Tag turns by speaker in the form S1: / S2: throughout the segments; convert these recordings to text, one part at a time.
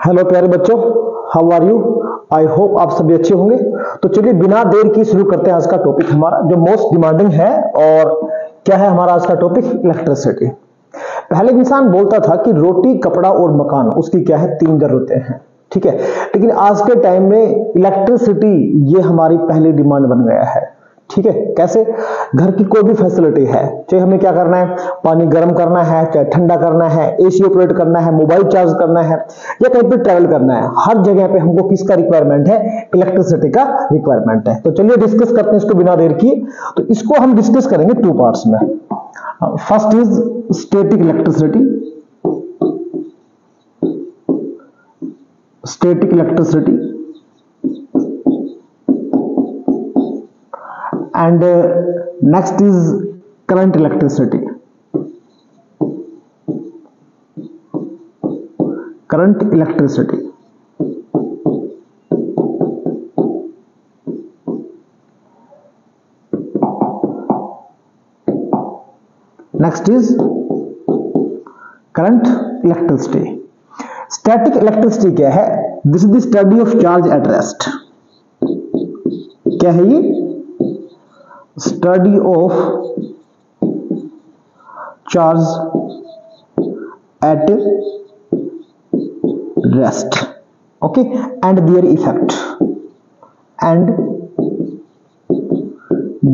S1: Hello प्यारे बच्चों, how are you? I hope आप सभी अच्छे होंगे। तो चलिए बिना देर की शुरू करते हैं आज का टॉपिक हमारा जो मोस्ट डिमांडिंग है। और क्या है हमारा आज का टॉपिक? इलेक्ट्रिसिटी। पहले इंसान बोलता था कि रोटी, कपड़ा और मकान, उसकी क्या है, 3 जरूरतें हैं, ठीक है। लेकिन आज के टाइम में इलेक्ट्रिसिटी ये हमारी पहली डिमांड बन गया है, ठीक है। कैसे? घर की कोई भी फैसिलिटी है, चाहे हमें क्या करना है, पानी गर्म करना है, चाहे ठंडा करना है, एसी ऑपरेट करना है, मोबाइल चार्ज करना है, या कहीं पे ट्रैवल करना है, हर जगह पे हमको किसका रिक्वायरमेंट है? इलेक्ट्रिसिटी का रिक्वायरमेंट है। तो चलिए डिस्कस करते हैं इसको बिना देर की। तो इसको हम डिस्कस करेंगे 2 पार्ट्स में। First is static electricity. Static electricity and next is current electricity. Current electricity. Next is current electricity. Static electricity क्या है? This is the study of charge at rest. क्या है ये? Study of charge at rest, okay, and their effect, and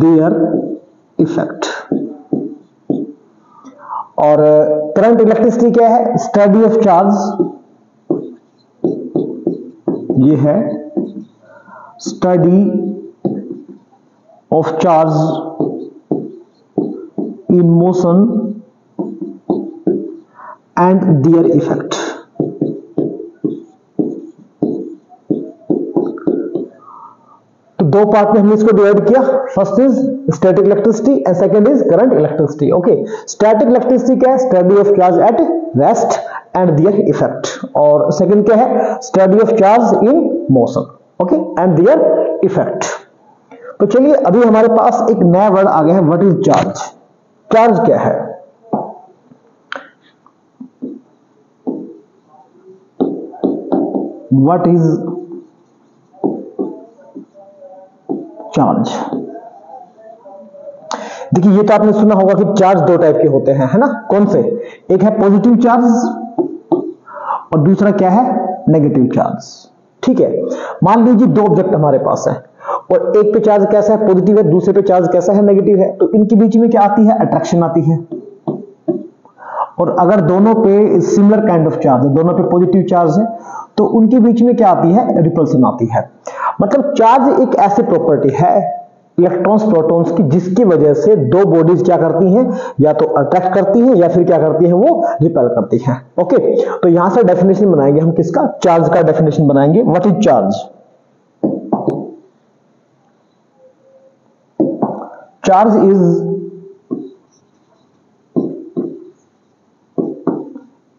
S1: their effect. और current electricity क्या है? Study of charge, ये है study of charge in motion and their effect. तो 2 part में हमने इसको डिवाइड किया। First is static electricity and second is current electricity. Okay, static electricity क्या है? Study of charge at rest and their effect. और सेकंड क्या है? Study of charge in motion, okay, and their effect. तो चलिए अभी हमारे पास एक नया वर्ड आ गया है, व्हाट इज चार्ज। चार्ज क्या है? What is charge? देखिए ये तो आपने सुना होगा कि चार्ज 2 टाइप के होते हैं, है ना? कौन से? एक है पॉजिटिव चार्ज और दूसरा क्या है? नेगेटिव चार्ज, ठीक है। मान लीजिए 2 ऑब्जेक्ट हमारे पास है और एक पे चार्ज कैसा है? पॉजिटिव है, दूसरे पे चार्ज कैसा है? नेगेटिव है। तो इनके बीच में क्या आती है? अट्रैक्शन आती है। और अगर दोनों पे सिमिलर काइंड ऑफ चार्ज है, दोनों पे पॉजिटिव चार्ज है, तो उनके बीच में क्या आती है? रिपल्सन आती है। मतलब चार्ज एक ऐसी प्रॉपर्टी है इलेक्ट्रॉन्स प्रोटॉन्स की जिसकी वजह से 2 बॉडीज क्या करती हैं? या तो अट्रैक्ट करती हैं या फिर क्या करती हैं? वो रिपेल करती हैं। ओके, तो यहां से डेफिनेशन बनाएंगे हम किसका? चार्ज का डेफिनेशन बनाएंगे। What is charge? Charge is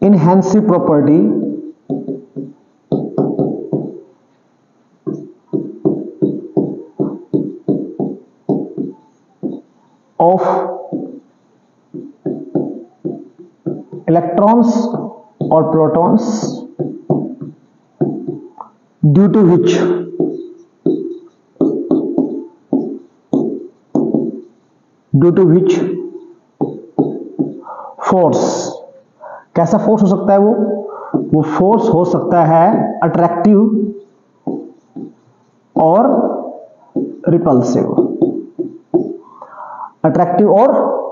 S1: enhancy property of electrons or protons due to which force, कैसा फोर्स हो सकता है? वो फोर्स हो सकता है अट्रैक्टिव और रिपल्सिव। अट्रैक्टिव और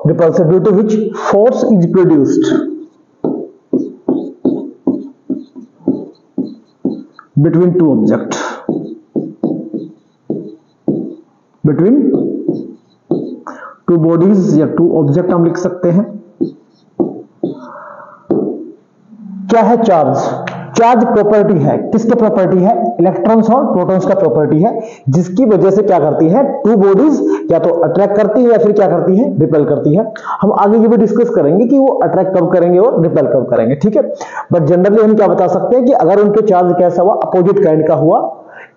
S1: repulsive, due to which force is produced between 2 object, between 2 bodies या 2 ऑब्जेक्ट हम लिख सकते हैं। क्या है चार्ज? चार्ज प्रॉपर्टी है, किसके प्रॉपर्टी है? इलेक्ट्रॉन्स और प्रोटॉन्स का प्रॉपर्टी है, जिसकी वजह से क्या करती है? 2 बॉडीज या तो अट्रैक्ट करती है या फिर क्या करती है? रिपेल करती है। हम आगे ये भी डिस्कस करेंगे कि वो अट्रैक्ट कब करेंगे और रिपेल कब करेंगे, ठीक है। बट जनरली हम क्या बता सकते हैं कि अगर उनके चार्ज कैसा हुआ? अपोजिट काइंड का हुआ,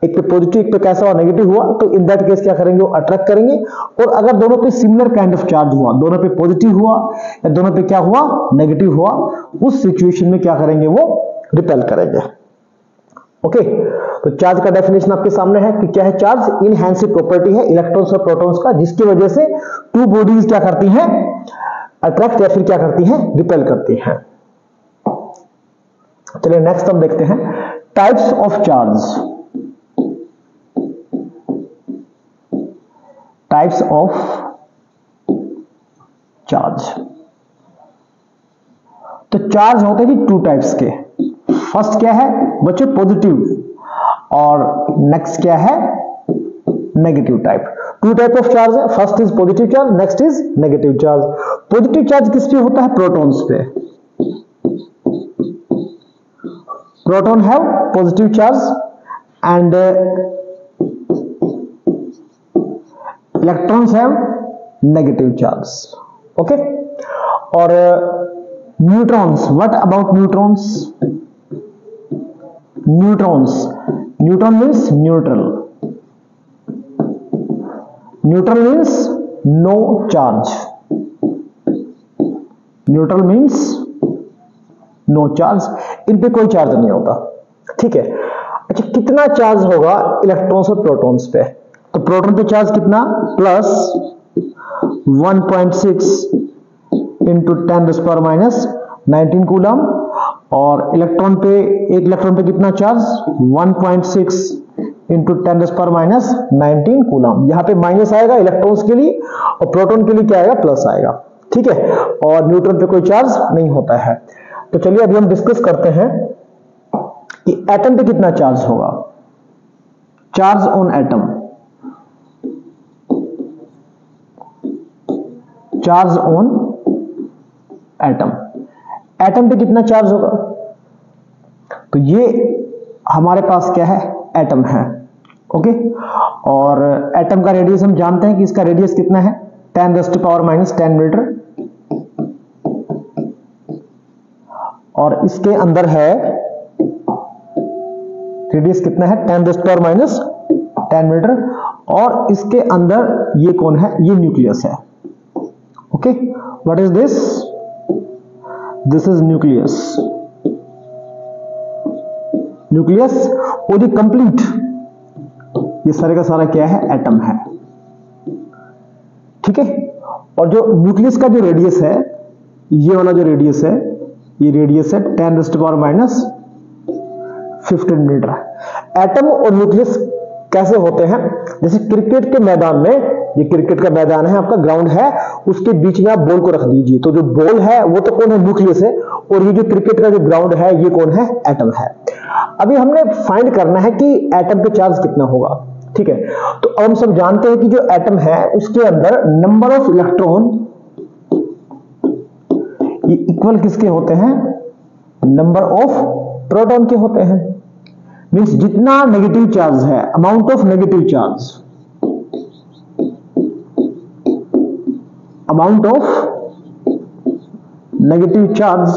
S1: एक पे पॉजिटिव एक पे कैसा हुआ? नेगेटिव हुआ, तो इन दैट केस क्या करेंगे? वो अट्रैक्ट करेंगे। और अगर दोनों पे सिमिलर काइंड ऑफ चार्ज हुआ, दोनों पे पॉजिटिव हुआ या दोनों पे क्या हुआ? नेगेटिव हुआ, उस सिचुएशन में क्या करेंगे? वो रिपेल करेंगे। ओके, तो चार्ज का डेफिनेशन आपके सामने है कि क्या है चार्ज, इनहेंसिव प्रॉपर्टी है इलेक्ट्रॉन्स और प्रोटॉन्स का, जिसकी वजह से टू बॉडीज क्या करती हैं, अट्रैक्ट या फिर क्या करती हैं, रिपेल करती हैं। चलिए नेक्स्ट हम देखते हैं types of charge. Types of charge, तो चार्ज होते हैं जी टू टाइप्स के। फर्स्ट क्या है बच्चों, पॉजिटिव, और नेक्स्ट क्या है, negative type. Two type of charge है, first is positive charge, next is negative charge. Positive charge किस पे होता है, प्रोटॉन्स पे। Proton have positive charge and electrons have negative charge. Okay, और neutrons, what about neutrons? Neutrons, neutron means neutral, neutral means no charge, neutral means no charge, इन पे कोई charge नहीं होता। ठीक है, अच्छा कितना चार्ज होगा इलेक्ट्रॉन्स और प्रोटॉन्स पे? तो प्रोटॉन पे चार्ज कितना, प्लस 1.6 इंटू 10⁻⁻19 कूलम, और इलेक्ट्रॉन पे, एक इलेक्ट्रॉन पे कितना चार्ज, 1.6 इंटू 10⁻⁻19 कूलम। यहां पे माइनस आएगा इलेक्ट्रॉन्स के लिए, और प्रोटॉन के लिए क्या आएगा, प्लस आएगा। ठीक है, और न्यूट्रॉन पे कोई चार्ज नहीं होता है। तो चलिए अभी हम डिस्कस करते हैं कि एटम पे कितना चार्ज होगा। Charge on atom, charge on atom, atom पे कितना चार्ज होगा? तो ये हमारे पास क्या है, एटम है। ओके, और एटम का रेडियस हम जानते हैं कि इसका रेडियस कितना है, 10⁻⁻10 मीटर, और इसके अंदर है रेडियस कितना है, 10⁻⁻10 मीटर, और इसके अंदर ये कौन है, ये न्यूक्लियस है। Okay, what is this? This is nucleus, nucleus और ये कंप्लीट, ये सारे का सारा क्या है, एटम है। ठीक है, और जो न्यूक्लियस का जो रेडियस है, ये वाला जो रेडियस है, ये रेडियस है 10⁻15 मीटर। एटम और न्यूक्लियस कैसे होते हैं, जैसे क्रिकेट के मैदान में, ये क्रिकेट का मैदान है आपका, ग्राउंड है, उसके बीच में आप बॉल को रख दीजिए, तो जो बॉल है वो तो कौन है, न्यूक्लियस है, और ये जो क्रिकेट का जो ग्राउंड है ये कौन है, एटम है। अभी हमने फाइंड करना है कि एटम पे चार्ज कितना होगा। ठीक है, तो अब हम सब जानते हैं कि जो एटम है उसके अंदर नंबर ऑफ इलेक्ट्रॉन ये इक्वल किसके होते हैं, नंबर ऑफ प्रोटॉन के होते हैं। मींस जितना नेगेटिव चार्ज है, amount of negative charge, amount of negative charge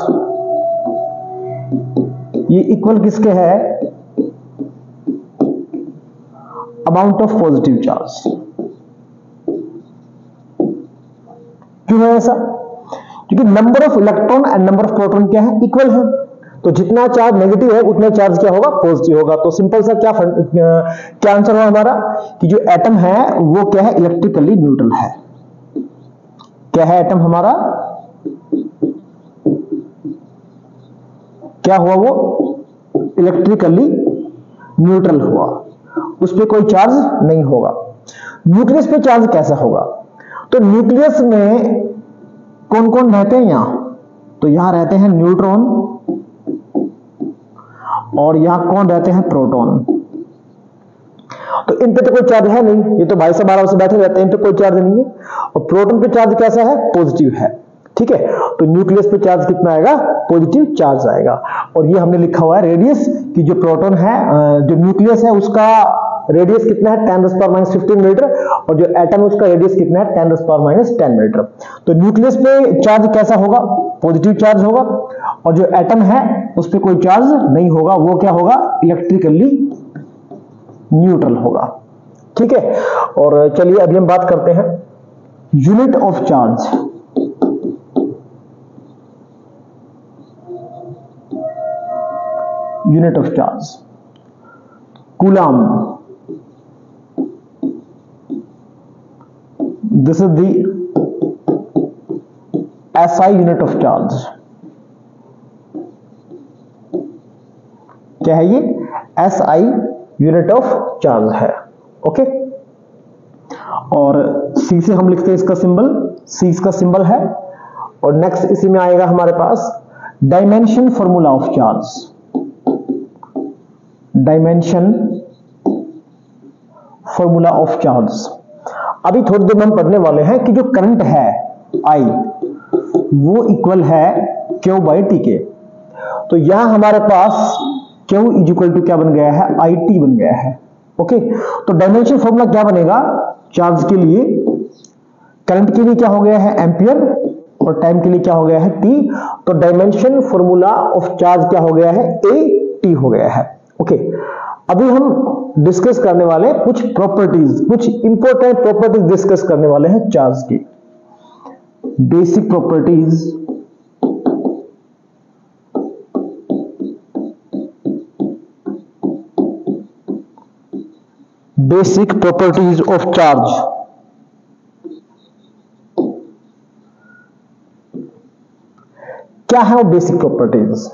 S1: ये इक्वल किसके है, अमाउंट ऑफ पॉजिटिव चार्ज। क्यों है ऐसा? क्योंकि number of electron and number of proton क्या है, इक्वल है। तो जितना चार्ज नेगेटिव है उतना चार्ज क्या होगा, पॉजिटिव होगा। तो सिंपल सा क्या आंसर है हमारा, कि जो एटम है वो क्या है, इलेक्ट्रिकली न्यूट्रल है। क्या है एटम हमारा, क्या हुआ, वो इलेक्ट्रिकली न्यूट्रल हुआ, उस पर कोई चार्ज नहीं होगा। न्यूक्लियस पे चार्ज कैसा होगा? तो न्यूक्लियस में कौन कौन रहते हैं यहां, तो यहां रहते हैं न्यूट्रॉन, और यहां कौन रहते हैं, प्रोटॉन। तो इन पे तो कोई चार्ज है नहीं, ये तो भाई साहब आराम से बैठे रहते हैं, इन पे कोई चार्ज नहीं है। और प्रोटॉन पे चार्ज कैसा है, पॉजिटिव है। ठीक है, तो न्यूक्लियस पे चार्ज कितना आएगा, पॉजिटिव चार्ज आएगा। और ये हमने लिखा हुआ है रेडियस, कि जो प्रोटॉन है, जो न्यूक्लियस है उसका रेडियस कितना है, 10⁻15 मीटर, और जो एटम है उसका रेडियस कितना है, 10⁻10 मीटर। तो न्यूक्लियस पे चार्ज कैसा होगा, पॉजिटिव चार्ज होगा, और जो एटम है उस पर कोई चार्ज नहीं होगा, वो क्या होगा, इलेक्ट्रिकली न्यूट्रल होगा। ठीक है, और चलिए अभी हम बात करते हैं unit of charge. Unit of charge, coulomb, this is the SI unit of charge. क्या है ये? SI यूनिट ऑफ चार्ज है। ओके, और C से हम लिखते हैं इसका सिंबल, C इसका सिंबल है। और नेक्स्ट इसी में आएगा हमारे पास dimension formula of charge. Dimension formula of charge अभी थोड़ी देर में हम पढ़ने वाले हैं कि जो करंट है I वो इक्वल है Q बाई T के। तो यहां हमारे पास Q इज इक्वल टू क्या बन गया है? IT बन गया है। ओके, तो डायमेंशन फॉर्मूला क्या बनेगा चार्ज के लिए? करंट के लिए क्या हो गया है? एंपियर, और टाइम के लिए क्या हो गया है? T। तो डायमेंशन फॉर्मूला ऑफ चार्ज क्या हो गया है? AT हो गया है। ओके, अभी हम डिस्कस करने वाले कुछ प्रॉपर्टीज, कुछ इंपॉर्टेंट प्रॉपर्टीज डिस्कस करने वाले हैं चार्ज की। Basic properties, basic properties of charge. क्या है वो बेसिक प्रॉपर्टीज?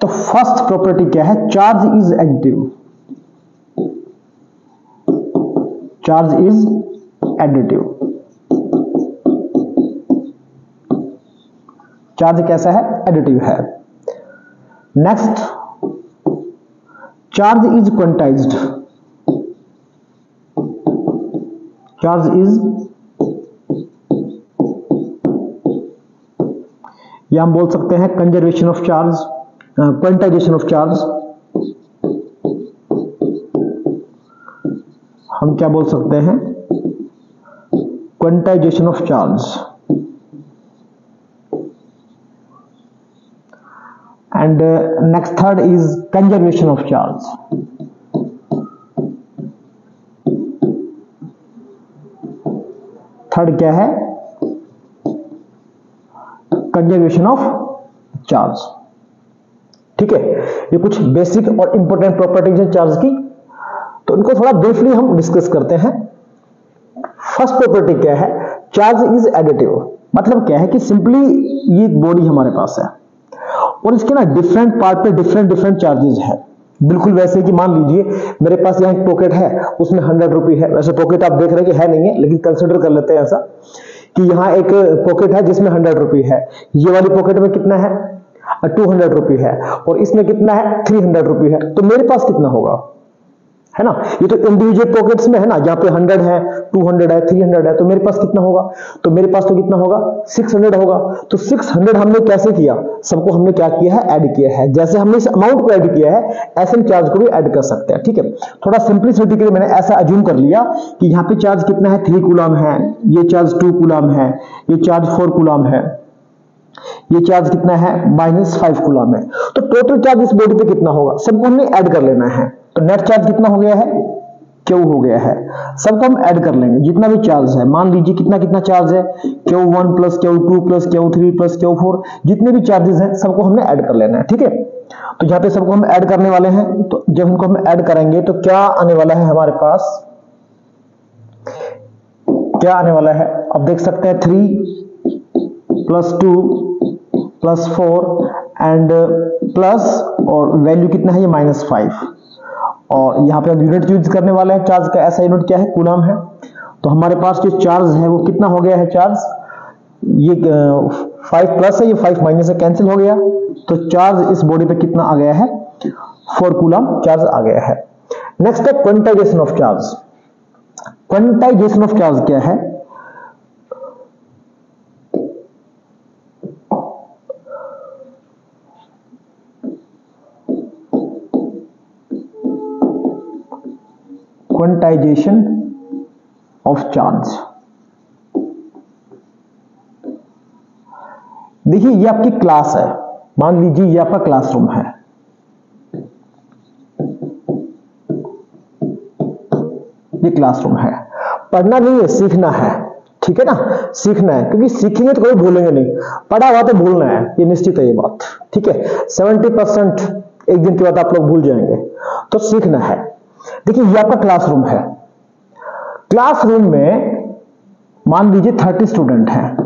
S1: तो फर्स्ट प्रॉपर्टी क्या है? Charge is additive. Charge is additive. Charge कैसा है? एडिटिव है। Next, charge is quantized. Charge is, या हम बोल सकते हैं conservation of charge, quantization of charge. हम क्या बोल सकते हैं? Quantization of charge. And next third is conservation of charge. Third क्या है? Conservation of charge. ठीक है, ये कुछ बेसिक और इंपॉर्टेंट प्रॉपर्टीज है चार्ज की, तो इनको थोड़ा ब्रीफली हम डिस्कस करते हैं। फर्स्ट प्रॉपर्टी क्या है? Charge is additive. मतलब क्या है कि सिंपली ये बॉडी हमारे पास है और इसके ना डिफरेंट पार्ट पे डिफरेंट चार्जेस है। बिल्कुल वैसे कि मान लीजिए मेरे पास यहाँ एक पॉकेट है, उसमें 100 रुपये है। वैसे पॉकेट आप देख रहे हैं कि है नहीं है, लेकिन कंसिडर कर लेते हैं ऐसा कि यहाँ एक पॉकेट है जिसमें 100 रुपये है। ये वाली पॉकेट में कितना है? 200 रुपये है, और इसमें कितना है? 300 रुपये है। तो मेरे पास कितना होगा? है ना, ये तो इंडिविजुअल पॉकेट्स में है ना, जहां पे 100 है, 200 है, 300 है, तो मेरे पास कितना होगा? तो मेरे पास तो कितना होगा? 600 होगा। तो 600 हमने कैसे किया? सबको हमने क्या किया है? ऐड किया है। जैसे हमने इस अमाउंट को ऐड किया है, ऐसे हम चार्ज को भी ऐड कर सकते हैं। ठीक है, थोड़ा सिंपलिसिटी के लिए मैंने ऐसा अज्यूम कर लिया कि यहाँ पे चार्ज कितना है? 3 कूलम है, ये चार्ज 2 कूलम है, ये चार्ज 4 कूलम है, ये चार्ज कितना है? -5 कूलम है। तो टोटल चार्ज इस बॉडी पे कितना होगा? सबको हमने ऐड कर लेना है। तो नेट चार्ज कितना हो गया है? Q हो गया है। सबको हम ऐड कर लेंगे, जितना भी चार्ज है। मान लीजिए कितना चार्ज है? Q1 plus Q2 plus Q3 plus Q4, जितने भी चार्जेस हैं सबको हमने ऐड कर लेना है। ठीक है, तो यहाँ पे सबको हम ऐड करने वाले हैं। तो जब इनको हम ऐड करेंगे तो क्या आने वाला है हमारे पास? क्या आने वाला है? अब देख सकते हैं 3 प्लस 2 प्लस 4 एंड प्लस, और वैल्यू कितना है? ये -5। और यहाँ पे हम यूनिट यूज करने वाले हैं चार्ज का। ऐसा यूनिट क्या है? कूलम है। तो हमारे पास जो चार्ज है वो कितना हो गया है? चार्ज ये 5 प्लस है, ये 5 माइनस है, कैंसिल हो गया। तो चार्ज इस बॉडी पे कितना आ गया है? 4 कूलम चार्ज आ गया है। नेक्स्ट है quantization of charge. Quantization of charge क्या है? Quantization of charge. देखिए ये आपकी क्लास है, मान लीजिए ये आपका क्लासरूम है। ये क्लासरूम है, पढ़ना नहीं है, सीखना है। ठीक है ना, सीखना है, क्योंकि सीखेंगे तो कोई भूलेंगे नहीं, पढ़ा हुआ तो भूलना है, ये निश्चित है ये बात। ठीक है, 70% एक दिन के बाद आप लोग भूल जाएंगे। तो सीखना है, देखिए ये आपका क्लासरूम है। क्लासरूम में मान लीजिए 30 स्टूडेंट हैं।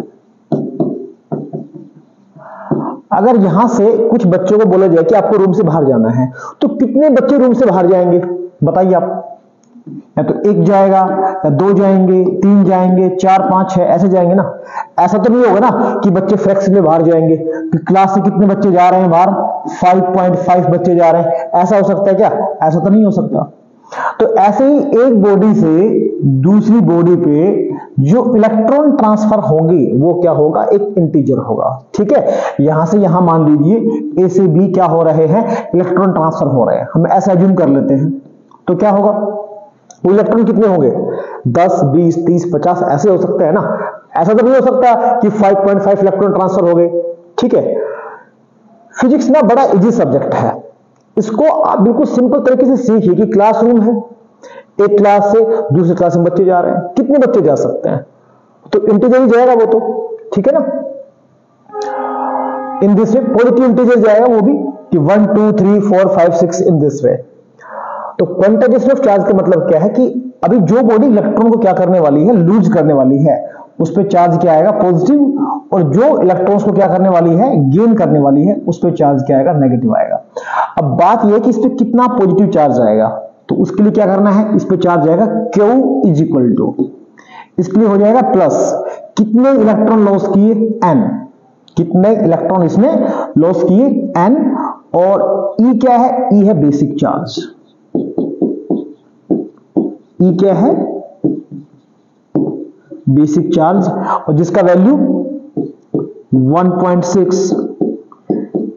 S1: अगर यहां से कुछ बच्चों को बोला जाए कि आपको रूम से बाहर जाना है, तो कितने बच्चे रूम से बाहर जाएंगे बताइए आप? या तो एक जाएगा, या दो जाएंगे, तीन जाएंगे, चार, पांच, छह, ऐसे जाएंगे ना। ऐसा तो नहीं होगा ना कि बच्चे फ्रैक्शन में बाहर जाएंगे कि क्लास से कितने बच्चे जा रहे हैं बाहर, 5.5 बच्चे जा रहे हैं, ऐसा हो सकता है क्या? ऐसा तो नहीं हो सकता। तो ऐसे ही एक बॉडी से दूसरी बॉडी पे जो इलेक्ट्रॉन ट्रांसफर होंगे वो क्या होगा? एक इंटीजर होगा। ठीक है, यहां से यहां मान लीजिए ए से बी क्या हो रहे हैं? इलेक्ट्रॉन ट्रांसफर हो रहे हैं, हम ऐसा अज्यूम कर लेते हैं। तो क्या होगा? वो इलेक्ट्रॉन कितने होंगे? 10, 20, 30, 50 ऐसे हो सकते हैं ना। ऐसा तो नहीं हो सकता कि 5.5 इलेक्ट्रॉन ट्रांसफर हो गए। ठीक है, फिजिक्स ना बड़ा इजी सब्जेक्ट है, इसको आप बिल्कुल सिंपल तरीके से सीखिए कि क्लासरूम है, एक क्लास से दूसरी क्लास में बच्चे जा रहे हैं, कितने बच्चे जा सकते हैं? तो इंटीजर ही जाएगा वो तो, ठीक है ना। In this way positive integer जाएगा वो भी कि 1, 2, 3, 4, 5, 6 इन दिस वे। तो क्वांटाइजेशन ऑफ चार्ज का मतलब क्या है कि अभी जो बॉडी इलेक्ट्रॉन को क्या करने वाली है? लूज करने वाली है, उस पर चार्ज क्या आएगा? पॉजिटिव। और जो इलेक्ट्रॉन्स को क्या करने वाली है? गेन करने वाली है, उस पर चार्ज क्या आएगा? नेगेटिव आएगा। अब बात यह है कि इस पर कितना पॉजिटिव चार्ज आएगा, तो उसके लिए क्या करना है? इस पर चार्ज आएगा Q इज इक्वल टू, इसके लिए हो जाएगा प्लस कितने इलेक्ट्रॉन लॉस किए? N। कितने इलेक्ट्रॉन इसने लॉस किए? N। और E क्या है? E है बेसिक चार्ज। E क्या है? बेसिक चार्ज, और जिसका वैल्यू 1.6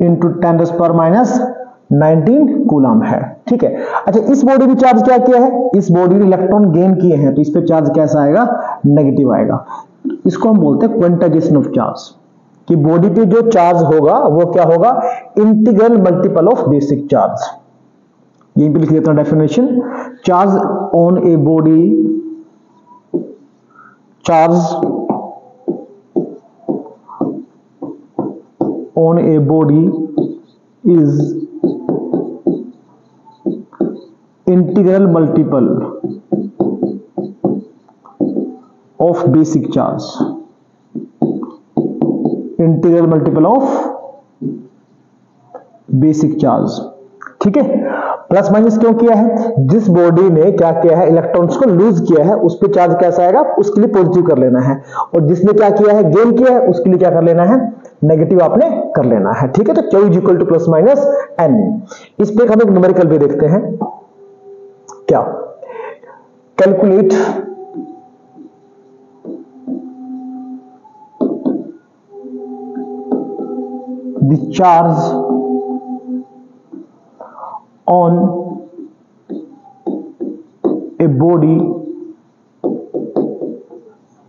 S1: इंटू 10⁻⁻19 कूलम है। ठीक है, अच्छा इस बॉडी में चार्ज क्या किया है? इस बॉडी ने इलेक्ट्रॉन गेन किए हैं, तो इस पे चार्ज कैसा आएगा? नेगेटिव आएगा। इसको हम बोलते हैं क्वांटाइजेशन ऑफ चार्ज, कि बॉडी पे जो चार्ज होगा वो क्या होगा? Integral multiple of basic charge. यहीं पे लिख देता हूं definition, charge on a body, charge on a body is integral multiple of basic charge. Integral multiple of basic charge. ठीक है, प्लस माइनस क्यों किया है? जिस बॉडी ने क्या किया है? इलेक्ट्रॉन्स को लूज किया है, उस पर चार्ज कैसा आएगा? उसके लिए पॉजिटिव कर लेना है, और जिसने क्या किया है? गेन किया है, उसके लिए क्या कर लेना है? नेगेटिव आपने कर लेना है। ठीक है, तो Q is equal two plus minus N। इस पे हम एक न्यूमेरिकल भी देखते हैं। क्या? Calculate the charge on a body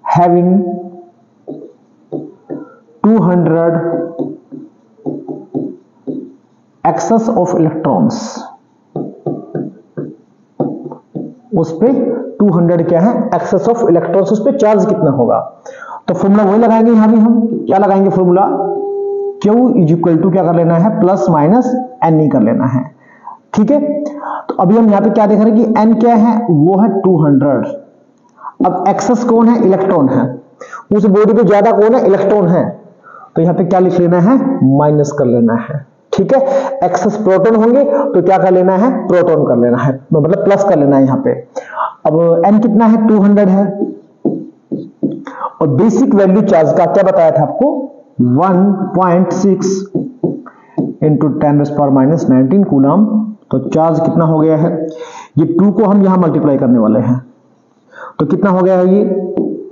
S1: having 200 excess of electrons, उस पे 200 क्या है? एक्सेस ऑफ इलेक्ट्रॉन्स, उस पे चार्ज कितना होगा? तो फॉर्मूला वही लगाएंगे, यहां भी हम क्या लगाएंगे? Formula Q is equal to क्या कर लेना है? प्लस माइनस N ही कर लेना है। ठीक है, तो अभी हम यहां पे क्या देख रहे हैं कि N क्या है? वो है 200। अब एक्सेस कौन है? इलेक्ट्रॉन है। उस बॉडी पे ज्यादा कौन है? इलेक्ट्रॉन है। तो यहां पे क्या लिख लेना है? माइनस कर लेना है। ठीक है, एक्सेस प्रोटॉन होंगे तो क्या कर लेना है? प्रोटॉन कर लेना है, मतलब प्लस कर लेना है यहां पे। अब N कितना है? 200 है, और बेसिक वैल्यू चार्ज का क्या बताया था आपको? 1.6 इंटू 10⁻⁻19 कूलम। तो चार्ज कितना हो गया है? ये 2 को हम यहां मल्टीप्लाई करने वाले हैं, तो कितना हो गया है? ये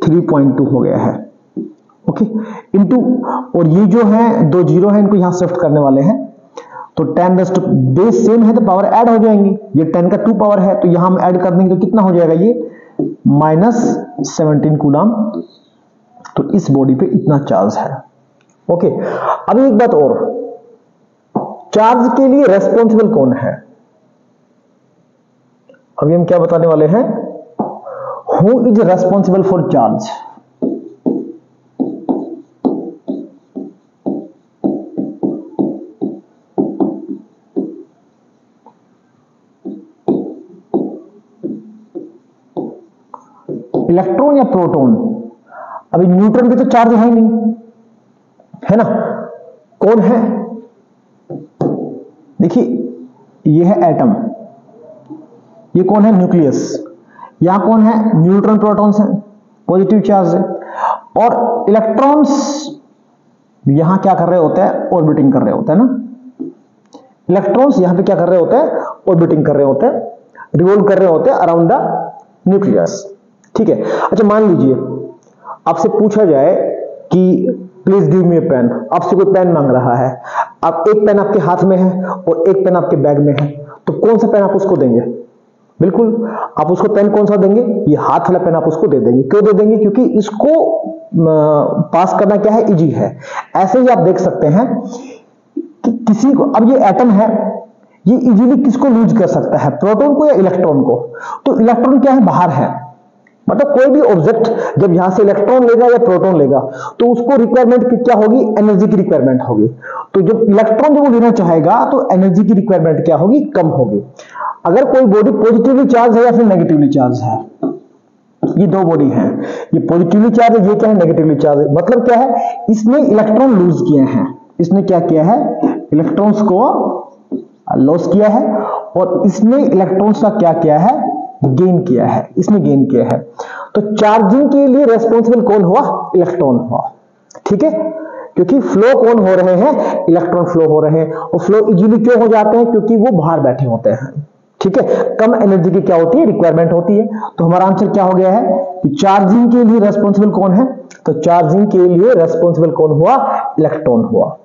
S1: 3.2 हो गया है। ओके, इंटू, और ये जो है 2 जीरो है, इनको यहां शिफ्ट करने वाले हैं, तो 10 बेस सेम है तो पावर ऐड हो जाएंगी। ये 10 का 2 पावर है, तो यहां हम ऐड कर देंगे तो कितना हो जाएगा? ये -17 कूलम। तो इस बॉडी पे इतना चार्ज है। ओके, अभी एक बात और, चार्ज के लिए रेस्पॉन्सिबल कौन है? अभी हम क्या बताने वाले हैं? Who is responsible for charge? Electron या प्रोटॉन, अभी न्यूट्रॉन भी तो चार्ज है ही नहीं, है ना। कौन है, देखिए ये है एटम, ये कौन है, न्यूक्लियस। यहां कौन है, न्यूट्रॉन प्रोटॉन्स है, पॉजिटिव चार्ज है। और इलेक्ट्रॉन्स यहां क्या कर रहे होते हैं, ऑर्बिटिंग कर रहे होते हैं ना। इलेक्ट्रॉन्स यहां पे क्या कर रहे होते हैं, ऑर्बिटिंग कर रहे होते हैं, रिवॉल्व कर रहे होते हैं अराउंड द न्यूक्लियस, ठीक है। अच्छा मान लीजिए आपसे पूछा जाए कि please give me a pen, आपसे कोई पेन मांग रहा है, आप एक पेन आपके हाथ में है और एक पेन आपके बैग में है, तो कौन सा पेन आप उसको देंगे, बिल्कुल आप उसको पेन कौन सा देंगे, ये हाथ वाला पेन आप उसको दे देंगे। क्यों दे देंगे, क्योंकि इसको पास करना क्या है, इजी है। ऐसे ही आप देख सकते हैं कि किसी को, अब ये एटम है, ये इजीली किसको लूज कर सकता है, प्रोटॉन को या इलेक्ट्रॉन को। तो इलेक्ट्रॉन क्या है, बाहर है, मतलब कोई भी ऑब्जेक्ट जब यहां से इलेक्ट्रॉन लेगा या प्रोटॉन लेगा तो उसको रिक्वायरमेंट क्या होगी, एनर्जी की रिक्वायरमेंट होगी। तो जब इलेक्ट्रॉन जब वो लेना चाहेगा तो एनर्जी की रिक्वायरमेंट क्या होगी, कम होगी। अगर कोई बॉडी पॉजिटिवली चार्ज है या फिर नेगेटिवली चार्ज है, ये दो बॉडी हैं, ये पॉजिटिवली चार्ज है, ये क्या है, नेगेटिवली चार्ज है। मतलब क्या है, इसने इलेक्ट्रॉन लूज किए हैं, इसने क्या किया है, इलेक्ट्रॉन्स को लॉस किया है, और इसने इलेक्ट्रॉन्स का क्या किया है, गेन किया है, इसने गेन किया है। तो चार्जिंग के लिए रेस्पॉन्सिबल कौन हुआ, इलेक्ट्रॉन हुआ, ठीक है। क्योंकि फ्लो कौन हो रहे हैं, इलेक्ट्रॉन फ्लो हो रहे हैं, और फ्लो इजीली क्यों हो जाते हैं, क्योंकि वो बाहर बैठे होते हैं, ठीक है। कम एनर्जी की क्या होती है, रिक्वायरमेंट होती है। तो हमारा आंसर क्या हो गया है कि चार्जिंग के लिए रेस्पॉन्सिबल कौन है, तो चार्जिंग के लिए रेस्पॉन्सिबल कौन हुआ, इलेक्ट्रॉन हुआ।